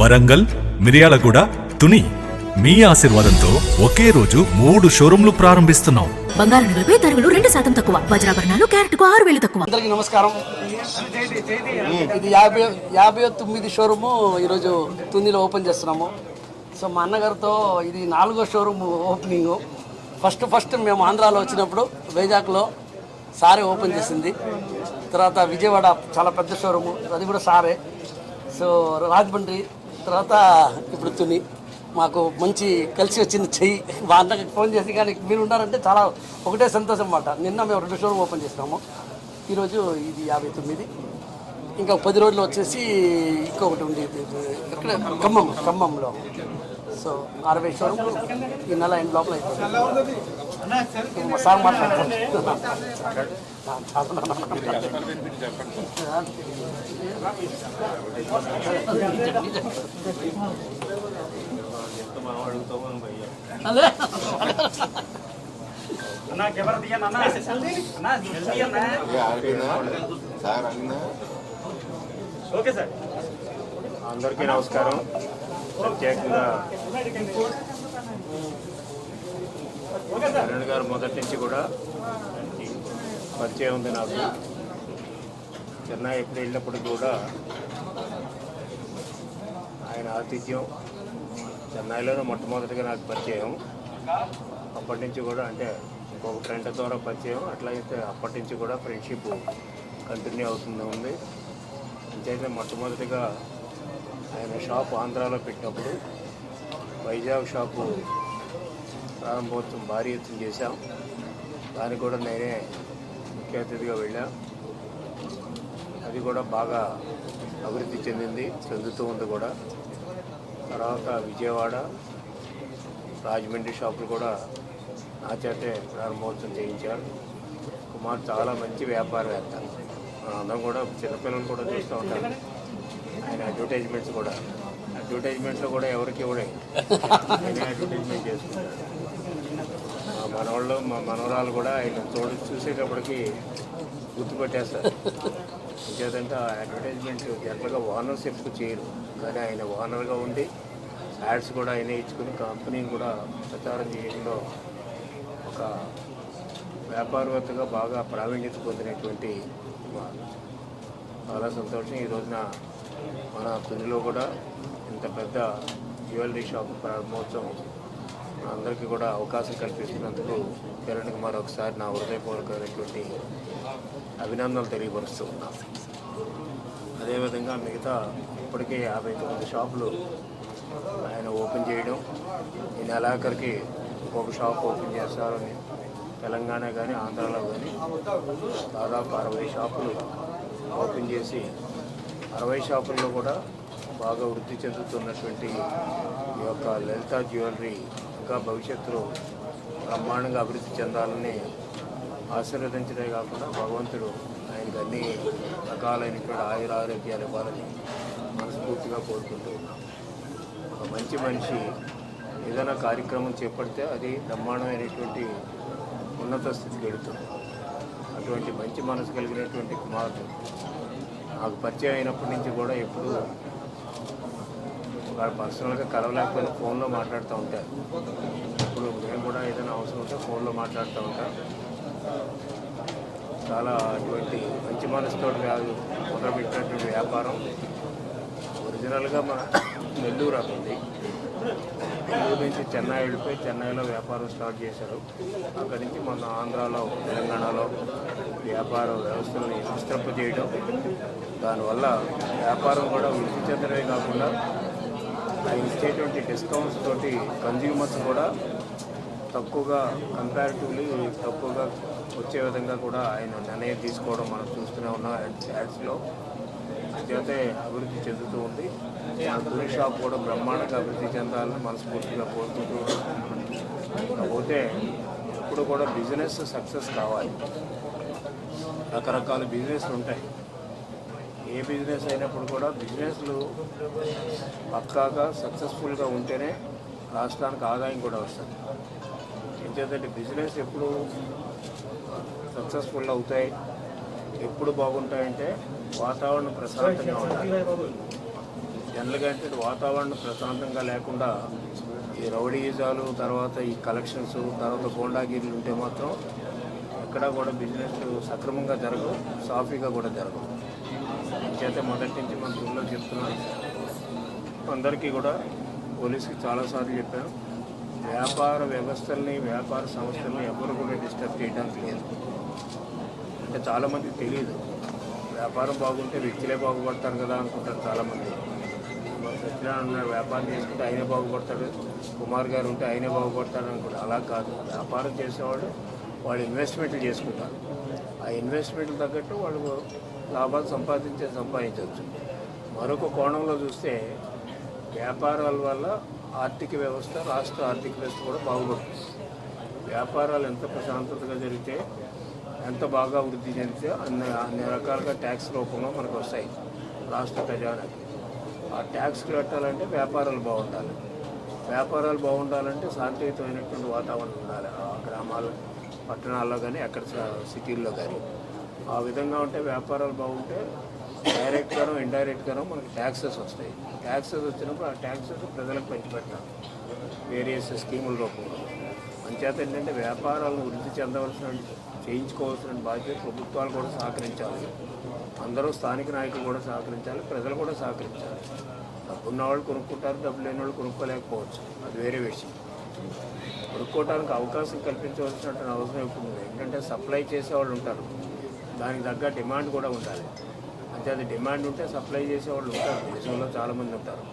వరంగల్, మిర్యాలగూడ, తుని. మీ ఆశీర్వాదంతో ఒకే రోజు 3 షోరూంలు ప్రారంభిస్తున్నాం. బంగారు నగలపై తరుగులు 2% తక్కువ, వజ్రాభరణాలు క్యారెట్కు 6,000 తక్కువ. అందరికీ నమస్కారం. ఇది 59 షోరూము ఈరోజు తునిలో ఓపెన్ చేస్తున్నాము. సో మా అన్నగారితో ఇది 4వ షోరూమ్ ఓపెనింగ్. ఫస్ట్ మేము ఆంధ్రాలో వచ్చినప్పుడు వైజాగ్లో సారే ఓపెన్ చేసింది. తర్వాత విజయవాడ చాలా పెద్ద షోరూము, అది కూడా సారే. సో రాజమండ్రి, తర్వాత ఇప్పుడు తుని. మాకు మంచి కలిసి వచ్చింది చెయ్యి. మా అన్నకి ఫోన్ చేసి కానీ మీరు ఉన్నారంటే చాలా ఒకటే సంతోషం అన్నమాట. నిన్న మేము 2 షోరూమ్ ఓపెన్ చేసినాము. ఈరోజు ఇది 59. ఇంకా 10 రోజులు వచ్చేసి ఇంకొకటి ఉంది ఇక్కడ ఖమ్మంలో. సో 60 షోరూమ్ ఈ నెల ఎండ్ లోపల అయిపోతుంది. మా సార్ మాట్లాడతాను. అందరికీ నమస్కారం. ప్రత్యేకంగా అరుణ్ గారు మొదటి నుంచి కూడా పరిచయం ఉంది నాకు. చెన్నై ఎప్పుడు వెళ్ళినప్పుడు కూడా ఆయన ఆతిథ్యం చెన్నైలోనే మొట్టమొదటిగా నాకు పరిచయం. అప్పటి నుంచి కూడా అంటే ఇంకొక ఫ్రెండ్ ద్వారా పరిచయం, అట్లయితే అప్పటి నుంచి కూడా ఫ్రెండ్షిప్ కంటిన్యూ అవుతుంది ఉంది. అంతైతే మొట్టమొదటిగా ఆయన షాప్ ఆంధ్రాలో పెట్టినప్పుడు వైజాగ్ షాపు ప్రారంభోత్సవం భారీ ఎత్తున చేశాం. దానికి కూడా నేనే ముఖ్య అతిథిగా వెళ్ళా. అది కూడా బాగా అభివృద్ధి చెందుతూ ఉంది కూడా. తర్వాత విజయవాడ, రాజమండ్రి షాపులు కూడా నా చేతే ప్రారంభోత్సవం చేయించారు. కుమార్ చాలా మంచి వ్యాపారవేత్త. అందరం కూడా చిన్నపిల్లలు కూడా చూస్తూ ఉంటారు. ఆయన అడ్వర్టైజ్మెంట్స్లో కూడా ఎవరికి ఇవ్వడే ఆయన అడ్వర్టైజ్మెంట్ చేసుకుంటారు. మా మనవరాలు కూడా ఆయన చూసేటప్పటికి గుర్తుపెట్టేస్తారు. ఇంకేదంటే ఆ అడ్వర్టైజ్మెంట్ జనరల్గా ఓనర్స్ ఎప్పుడు చేయరు, కానీ ఆయన ఓనర్గా ఉండి యాడ్స్ కూడా ఆయనే ఇచ్చుకుని కంపెనీని కూడా ప్రచారం చేయడంలో ఒక వ్యాపారవేత్తగా బాగా ప్రావీణ్యత పొందినటువంటి చాలా సంతోషం. ఈ రోజున మన తునిలో కూడా ఇంత పెద్ద జ్యువెలరీ షాప్ ప్రారంభోత్సవం అందరికీ కూడా అవకాశం కల్పిస్తున్నందుకు కిరణ్కి మరొకసారి నా హృదయపూర్వకమైనటువంటి అభినందనలు తెలియపరుస్తూ ఉన్నాను. అదేవిధంగా మిగతా ఇప్పటికే 59 షాపులు ఆయన ఓపెన్ చేయడం, ఈ నెలాఖరికి ఒక షాప్ ఓపెన్ చేస్తారని తెలంగాణ కానీ ఆంధ్రాలో కానీ దాదాపు 60 షాపులు ఓపెన్ చేసి 60 షాపుల్లో కూడా బాగా వృద్ధి చెందుతున్నటువంటి ఈ యొక్క లలిత జ్యువెలరీ ఇంకా భవిష్యత్తులో బ్రహ్మాండంగా అభివృద్ధి చెందాలని ఆశీర్వదించడే కాకుండా భగవంతుడు ఆయనకు అన్ని రకాలైనటువంటి ఆయురారోగ్యాలు ఇవ్వాలని మనస్ఫూర్తిగా కోరుకుంటూ ఉన్నాం. ఒక మంచి మనిషి ఏదైనా కార్యక్రమం చేపడితే అది బ్రహ్మాండమైనటువంటి ఉన్నత స్థితికి వెళుతుంది. అటువంటి మంచి మనసు కలిగినటువంటి కుమారుడు నాకు పరిచయం అయినప్పటి నుంచి కూడా ఎప్పుడు వాడు పర్సనల్గా కలవలేకపోయినా ఫోన్లో మాట్లాడుతూ ఉంటారు. ఇప్పుడు నేను కూడా ఏదైనా అవసరం ఉంటే ఫోన్లో మాట్లాడుతూ ఉంటాను. చాలా అటువంటి మంచి మనసుతో మొదలుపెట్టినటువంటి వ్యాపారం ఒరిజినల్గా మన నెల్లూరు అవుతుంది. నెల్లూరు నుంచి చెన్నై వెళ్ళిపోయి చెన్నైలో వ్యాపారం స్టార్ట్ చేశారు. అక్కడి నుంచి మన ఆంధ్రాలో, తెలంగాణలో వ్యాపార వ్యవస్థలను విస్తరింపజేయడం, దానివల్ల వ్యాపారం కూడా వృద్ధి చెందడమే కాకుండా ఆయన ఇచ్చేటువంటి డిస్కౌంట్స్ తోటి కన్జ్యూమర్స్ కూడా తక్కువగా కంపారిటివ్లీ తక్కువగా వచ్చే విధంగా కూడా ఆయన నిర్ణయం తీసుకోవడం మనం చూస్తూనే ఉన్నాం యాడ్స్లో. అయితే అభివృద్ధి చెందుతూ ఉంది. ఆ తుని షాప్ కూడా బ్రహ్మాండంగా అభివృద్ధి చెందాలని మనస్ఫూర్తిగా కోరుకుంటూ, కాకపోతే ఇప్పుడు కూడా బిజినెస్ సక్సెస్ కావాలి. రకరకాల బిజినెస్లు ఉంటాయి. ఏ బిజినెస్ అయినప్పుడు కూడా బిజినెస్లు పక్కాగా సక్సెస్ఫుల్గా ఉంటేనే రాష్ట్రానికి ఆదాయం కూడా వస్తుంది. ఏంటంటే బిజినెస్ ఎప్పుడు సక్సెస్ఫుల్ అవుతాయి, ఎప్పుడు బాగుంటాయంటే వాతావరణం ప్రశాంతంగా ఉండాలి, జనరల్గా అంటే వాతావరణం ప్రశాంతంగా లేకుండా ఈ రౌడీజాలు, తర్వాత ఈ కలెక్షన్స్, తర్వాత గోండాగిరీలు ఉంటే మాత్రం ఎక్కడా కూడా బిజినెస్ సక్రమంగా జరగవు, సాఫీగా కూడా జరగవు. చేత మొదటి నుంచి మన ఊళ్ళో చెప్తున్నాం, అందరికీ కూడా పోలీసుకి చాలాసార్లు చెప్పాను, వ్యాపార వ్యవస్థల్ని, వ్యాపార సంస్థల్ని ఎవరు కూడా డిస్టర్బ్ చేయడానికి లేదు. అంటే చాలామందికి తెలియదు, వ్యాపారం బాగుంటే వ్యక్తులే బాగుపడతారు కదా అనుకుంటారు చాలామంది. సత్యనారాయణ వ్యాపారం చేసుకుంటే ఆయనే బాగుపడతాడు, కుమార్ గారు ఉంటే ఆయనే బాగుపడతాడు అనుకుంటారు. అలా కాదు, వ్యాపారం చేసేవాళ్ళు వాళ్ళు ఇన్వెస్ట్మెంట్లు చేసుకుంటారు. ఆ ఇన్వెస్ట్మెంట్లు తగ్గట్టు వాళ్ళు లాభాలు సంపాదించవచ్చు. మరొక కోణంలో చూస్తే వ్యాపారాల వల్ల ఆర్థిక వ్యవస్థ, రాష్ట్ర ఆర్థిక వ్యవస్థ కూడా బాగుపడుతుంది. వ్యాపారాలు ఎంత ప్రశాంతతగా జరిగితే, ఎంత బాగా వృద్ధి చెందితే అన్ని రకాలుగా ట్యాక్స్ రూపంలో మనకు వస్తాయి రాష్ట్ర ఖజానాకి. ఆ ట్యాక్స్ కట్టాలంటే వ్యాపారాలు బాగుండాలి. వ్యాపారాలు బాగుండాలంటే శాంతియుతమైనటువంటి వాతావరణం ఉండాలి. ఆ గ్రామాలు, పట్టణాల్లో కానీ, అక్కడ సిటీల్లో కానీ. ఆ విధంగా ఉంటే వ్యాపారాలు బాగుంటే డైరెక్ట్గానో ఇండైరెక్ట్గానో మనకి ట్యాక్సెస్ వస్తాయి. ట్యాక్సెస్ వచ్చినప్పుడు ఆ ట్యాక్సెస్ ప్రజలకు పంచిపెడతాం వేరియస్ స్కీముల రూపంలో. అంచేత ఏంటంటే వ్యాపారాలను వృద్ధి చేయించుకోవాల్సిన బాధ్యత ప్రభుత్వాలు కూడా సహకరించాలి. అందరూ స్థానిక నాయకులు కూడా సహకరించాలి, ప్రజలు కూడా సహకరించాలి. డబ్బున్న వాళ్ళు కొనుక్కుంటారు, డబ్బు లేని వాళ్ళు కొనుక్కోలేకపోవచ్చు, అది వేరే విషయం. కొనుక్కోవడానికి అవకాశం కల్పించవలసినటువంటి అవసరం ఇప్పుడు ఉంది. ఎందుకంటే సప్లై చేసేవాళ్ళు ఉంటారు, దానికి తగ్గ డిమాండ్ కూడా ఉండాలి. అంటే అది డిమాండ్ ఉంటే సప్లై చేసేవాళ్ళు ఉంటారు, దేశంలో చాలామంది ఉంటారు.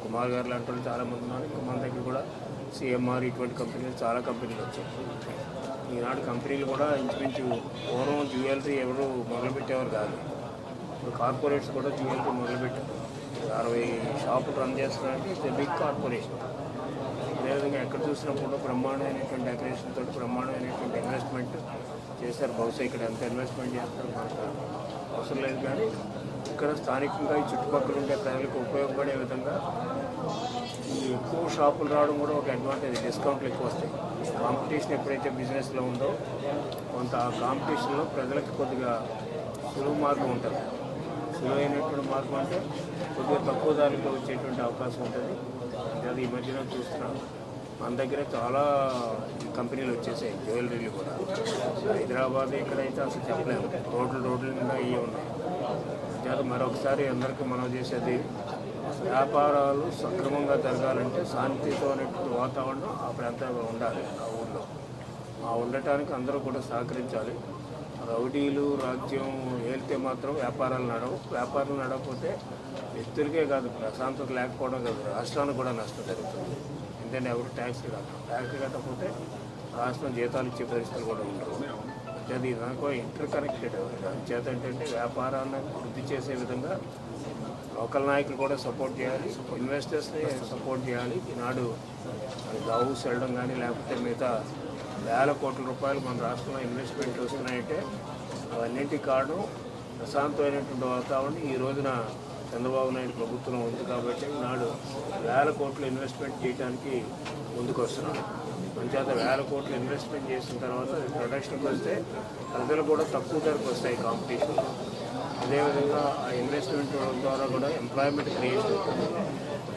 కుమార్ గారు లాంటి వాళ్ళు చాలామంది ఉన్నారు. మన దగ్గర కూడా సిఎంఆర్ ఇటువంటి కంపెనీలు, చాలా కంపెనీలు వచ్చాయి. ఈనాడు కంపెనీలు కూడా ఇంచుమించు పూర్వం జ్యువెలరీ ఎవరు మొదలుపెట్టేవారు కాదు. ఇప్పుడు కార్పొరేట్స్ కూడా జ్యువెలరీ మొదలుపెట్టారు. 60 షాపులు రన్ చేస్తున్నారంటే ఇట్స్ బిగ్ కార్పొరేషన్. అదేవిధంగా ఎక్కడ చూసినప్పుడు బ్రహ్మాండమైనటువంటి డెకరేషన్ తోటి బ్రహ్మాండమైనటువంటి ఇన్వెస్ట్మెంట్ చేశారు. బహుశా ఇక్కడ ఎంత ఇన్వెస్ట్మెంట్ చేస్తారు మనకు అవసరం లేదు, కానీ ఇక్కడ స్థానికంగా ఈ చుట్టుపక్కల ఉండే ప్రజలకు ఉపయోగపడే విధంగా ఈ ఎక్కువ షాపులు రావడం కూడా ఒక అడ్వాంటేజ్. డిస్కౌంట్లు ఎక్కువ వస్తాయి. కాంపిటీషన్ ఎప్పుడైతే బిజినెస్లో ఉందో కొంత ఆ కాంపిటీషన్లో ప్రజలకు కొద్దిగా సులువు మార్గం ఉంటుంది. సులువైనటువంటి మార్గం అంటే కొద్దిగా తక్కువ ధరలో వచ్చేటువంటి అవకాశం ఉంటుంది. అది ఈ మధ్యన చూస్తున్నాం, మన దగ్గర చాలా కంపెనీలు వచ్చేసాయి, జ్యువెలరీలు కూడా. హైదరాబాద్ ఇక్కడైతే అసలు చెప్పలేము, రోడ్ల నిండా ఇవి ఉన్నాయి. అది మరొకసారి అందరికీ మనం చేసేది, వ్యాపారాలు సక్రమంగా జరగాలంటే శాంతితో అనేటువంటి వాతావరణం ఆ ప్రాంతంలో ఉండాలి. ఆ ఊళ్ళో ఉండటానికి అందరూ కూడా సహకరించాలి. రౌడీలు రాజ్యం ఏలితే మాత్రం వ్యాపారాలు నడవకపోతే వ్యక్తులకే కాదు, ప్రశాంతత లేకపోవడం కాదు, రాష్ట్రానికి కూడా నష్టం జరుగుతుంది. ఎందుకంటే ఎవరు ట్యాక్స్ కట్టకపోతే రాష్ట్రం జీతాలు ఇచ్చే పరిస్థితులు కూడా ఉండవు. అది దానికో ఇంటర్ కనెక్టెడ్. చేత ఏంటంటే వ్యాపారాన్ని వృద్ధి చేసే విధంగా లోకల్ నాయకులు కూడా సపోర్ట్ చేయాలి, ఇన్వెస్టర్స్ని సపోర్ట్ చేయాలి. ఈనాడు దావూస్ వెళ్ళడం కానీ, లేకపోతే మిగతా వేల కోట్ల రూపాయలు మన రాష్ట్రంలో ఇన్వెస్ట్మెంట్ వస్తున్నాయంటే అవన్నింటికి కారణం ప్రశాంతమైనటువంటి వాతావరణం ఈ రోజున చంద్రబాబు నాయుడు ప్రభుత్వం ఉంది కాబట్టి ఈనాడు వేల కోట్లు ఇన్వెస్ట్మెంట్ చేయడానికి ముందుకు వస్తున్నాడు. అంచేత వేల కోట్లు ఇన్వెస్ట్మెంట్ చేసిన తర్వాత ప్రొడక్షన్కి వస్తే ప్రజలు కూడా తక్కువ ధరకు వస్తాయి కాంపిటీషన్లో. అదేవిధంగా ఆ ఇన్వెస్ట్మెంట్ ద్వారా కూడా ఎంప్లాయ్మెంట్ క్రియేట్ అవుతుంది.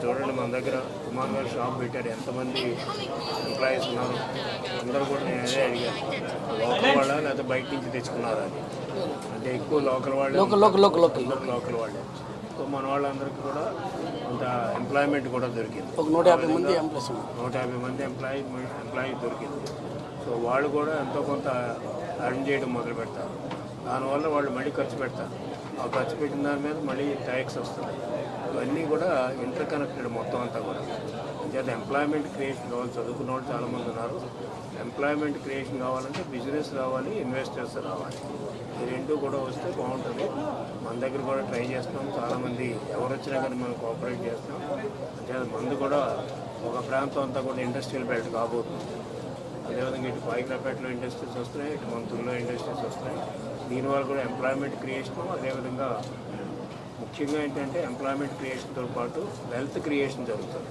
చూడండి, మన దగ్గర కుమార్ గారు షాప్ పెట్టారు, ఎంతమంది ఎంప్లాయీస్ ఉన్నారు. అందరూ కూడా నేను అదే అడిగాను, లోకల్ వాళ్ళ లేకపోతే బయట నుంచి తెచ్చుకున్నారా అని. అంటే ఎక్కువ లోకల్ వాళ్ళే, లోకల్ వాళ్ళే. సో మన వాళ్ళందరికీ కూడా కొంత ఎంప్లాయ్మెంట్ కూడా దొరికింది. ఒక 150 మంది ఎంప్లాయీ దొరికింది. సో వాళ్ళు కూడా ఎంతో కొంత ఎర్న్ చేయడం మొదలు పెడతారు. దానివల్ల వాళ్ళు మళ్ళీ ఖర్చు పెడతారు. ఆ ఖర్చు పెట్టిన దాని మీద మళ్ళీ ట్యాక్స్ వస్తుంది. ఇవన్నీ కూడా ఇంటర్ కనెక్టెడ్ మొత్తం అంతా కూడా. అంచేత ఎంప్లాయ్మెంట్ క్రియేషన్ కావాలి. చదువుకున్న వాళ్ళు చాలామంది ఉన్నారు. ఎంప్లాయ్మెంట్ క్రియేషన్ కావాలంటే బిజినెస్ రావాలి, ఇన్వెస్టర్స్ రావాలి. ఈ రెండు కూడా వస్తే బాగుంటుంది. మన దగ్గర కూడా ట్రై చేస్తున్నాం. చాలామంది ఎవరు వచ్చినా కానీ మనం కోఆపరేట్ చేస్తున్నాం. అంచేత మందు కూడా ఒక ప్రాంతం అంతా కూడా ఇండస్ట్రియల్ బెల్ట్ కాబోతుంది. అదేవిధంగా ఇటు పాయిగ్రాపేటలో ఇండస్ట్రీస్ వస్తున్నాయి, ఇటు మంతూరులో ఇండస్ట్రీస్ వస్తున్నాయి. దీనివల్ల కూడా ఎంప్లాయ్మెంట్ క్రియేషన్, అదేవిధంగా ముఖ్యంగా ఏంటంటే ఎంప్లాయ్మెంట్ క్రియేషన్తో పాటు వెల్త్ క్రియేషన్ జరుగుతుంది.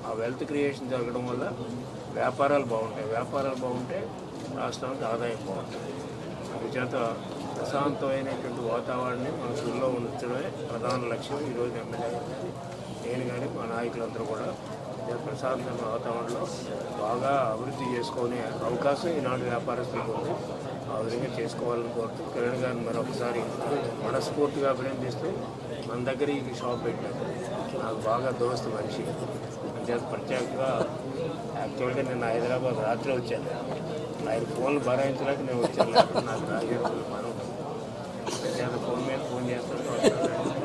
ఆ వెల్త్ క్రియేషన్ జరగడం వల్ల వ్యాపారాలు బాగుంటే రాష్ట్రానికి ఆదాయం బాగుంటుంది. అందుచేత ప్రశాంతమైనటువంటి వాతావరణాన్ని మన ఊళ్ళో ఉంచడమే ప్రధాన లక్ష్యం. ఈరోజు ఎమ్మెల్యే నేను కానీ మా నాయకులందరూ కూడా ప్రశాంతమైన వాతావరణంలో బాగా అభివృద్ధి చేసుకునే అవకాశం ఈనాడు వ్యాపారస్తులకు ఉంది. ఆ విధంగా చేసుకోవాలని కోరుతూ కిరణ్ గారిని మరొకసారి మనస్ఫూర్తిగా అభినందిస్తూ మన దగ్గర ఈ షాప్ పెట్టినారు. నాకు బాగా దోస్తు మనిషి అంటే ప్రత్యేకంగా యాక్చువల్గా నేను హైదరాబాద్ రాత్రి వచ్చాను. ఆయన ఫోన్లు భరాయించలేక నేను వచ్చాను. నాకు రాజకీయ మనం ఫోన్ మీద ఫోన్ చేస్తాను.